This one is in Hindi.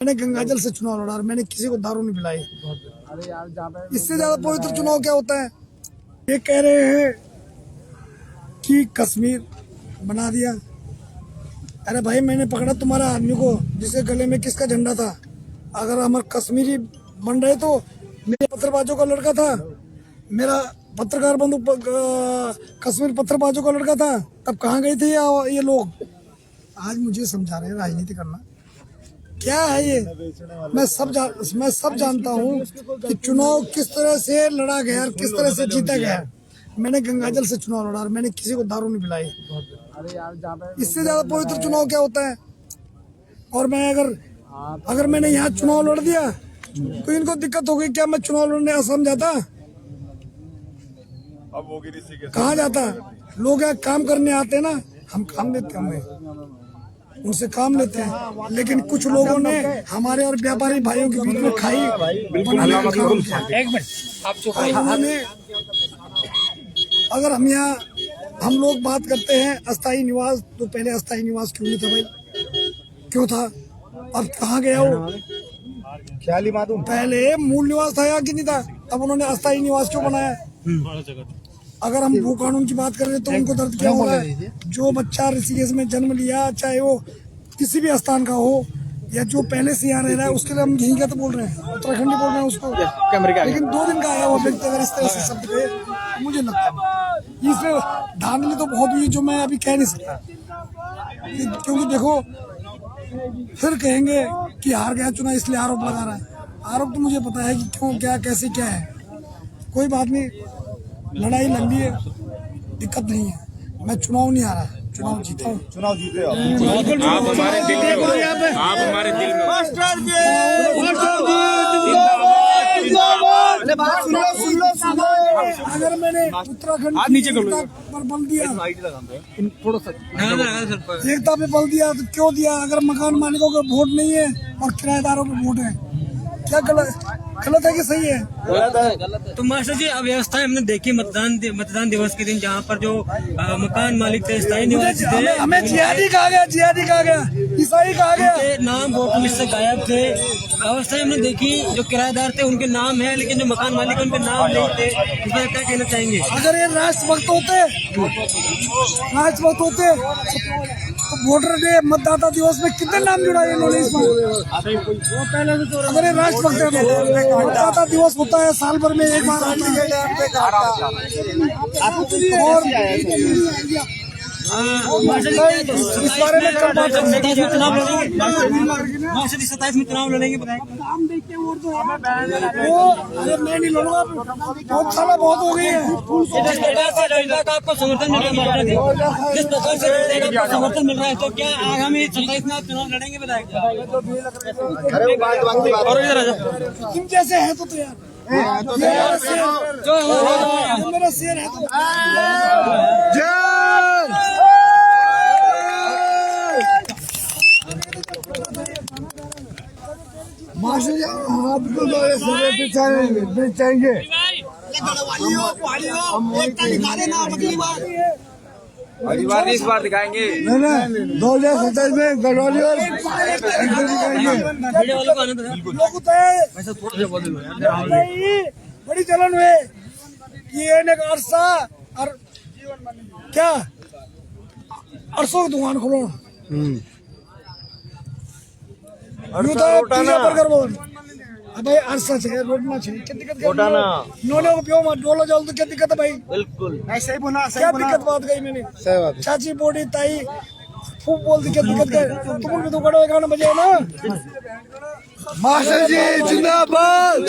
मैंने गंगाजल से चुनाव लड़ा और मैंने किसी को दारू नहीं पिलाई। इससे ज्यादा पवित्र चुनाव क्या होता है? ये कह रहे हैं कि कश्मीर बना दिया। अरे भाई, मैंने पकड़ा तुम्हारा आदमी को जिसके गले में किसका झंडा था। अगर हमारे कश्मीरी बन रहे तो मेरे पत्थरबाजों का लड़का था, मेरा पत्रकार बंधु कश्मीर पत्थरबाजों का लड़का था, तब कहाँ गए थे ये लोग? आज मुझे समझा रहे हैं राजनीति करना क्या है ये। मैं सब जानता हूँ कि चुनाव किस तरह से लड़ा गया और किस तरह से जीता गया। मैंने गंगाजल से चुनाव लड़ा और मैंने किसी को दारू नहीं पिलाई। इससे ज्यादा पवित्र चुनाव क्या होता है? और मैं अगर मैंने यहाँ चुनाव लड़ दिया तो इनको दिक्कत हो गई क्या? मैं चुनाव लड़ने असम जाता, कहाँ जाता? लोग यहाँ काम करने आते हैं ना, हम काम देते हैं, हमें उनसे काम लेते हैं। लेकिन कुछ लोगों ने हमारे और व्यापारी भाइयों के बीच में खाई बनाने का काम किया। अगर हम लोग बात करते हैं अस्थायी निवास, तो पहले अस्थायी निवास क्यों नहीं था भाई? क्यों था? अब कहाँ गया वो? ख्याली मालूम। पहले मूल निवास था या कि नहीं था? अब उन्होंने अस्थायी निवास क्यों बनाया? अगर हम भू कानून की बात कर रहे हैं तो उनको दर्द क्या होगा? जो बच्चा ऋषिकेश में जन्म लिया, चाहे वो किसी भी स्थान का हो, या जो पहले से यहाँ रह रहा है, उसके लिए हम यहीं का तो बोल रहे हैं, उत्तराखंडी बोल रहे हैं उसको। लेकिन 2 दिन का आया हुआ व्यक्ति अगर इस तरह से शब्द कहे तो मुझे लगता है इसमें धांधली तो बहुत हुई जो मैं अभी कह नहीं सकता। क्योंकि देखो, फिर कहेंगे कि हार गया चुनाव इसलिए आरोप लगा रहा है। आरोप तो मुझे पता है कि क्यों, क्या, कैसे, क्या है। कोई बात नहीं, लड़ाई लंबी है, दिक्कत नहीं है। मैं चुनाव नहीं आ रहा, चुनाव जीता हूँ। चुनाव जीते आप हमारे दिल में, आप हमारे दिल में। अगर मैंने उत्तराखंड पर बल दिया, एकता पे बल दिया तो क्यों दिया? अगर मकान मालिकों का वोट नहीं है और किराएदारों का वोट है, क्या गलत है कि सही है? गलत है। तो मास्टर जी, अव्यवस्था हमने देखी मतदान दिवस के दिन, जहाँ पर जो मकान मालिक थे, स्थायी निवासी थे, हमें जिहादी कहा गया, ईसाई कहा गया। नाम वोट लिस्ट से गायब थे। अवस्था हमने देखी, जो किराएदार थे उनके नाम है, लेकिन जो मकान मालिक उनके नाम नहीं थे। इस पर क्या कहना चाहेंगे? अगर ये राष्ट्रभक्त होते तो वोटर डे, मतदाता दिवस में कितने नाम जुड़ाए इन्होंने इस बार? अगर ये राष्ट्रभक्त है तो मतदाता दिवस होता है साल भर में एक बार इस बारे में कब बात करेंगे? 27 में चुनाव लड़ेंगे, अरे मैं नहीं लड़ूंगा, बहुत साल बहुत हो गई है। आपको समर्थन मिल रहा है, जिस प्रकार से आपको समर्थन मिल रहा है, तो क्या आगामी 27 में आप चुनाव लड़ेंगे? बताएं। तुम जैसे है तो यार मेरा शेर है तो बेचेंगे। अगली बार इस बार दिखाएंगे। 2027 में गढ़वाली और बड़ी चलन हुए ये अरसा और क्या अरसों की दुकान खोलो भाई। अरसा चाहिए, रोटना चाहिए, क्या दिक्कत? नोने को पियो मत, डोलो जाओ तो क्या दिक्कत है भाई? बिल्कुल ऐसे ही बोला। क्या दिक्कत बात कही मैंने? सही बात। चाची बोडी ताई फूक बोल दी, क्या दिक्कत है? तुम भी तो बड़ो 11 बजे ना। मास्टर जी जिंदाबाद।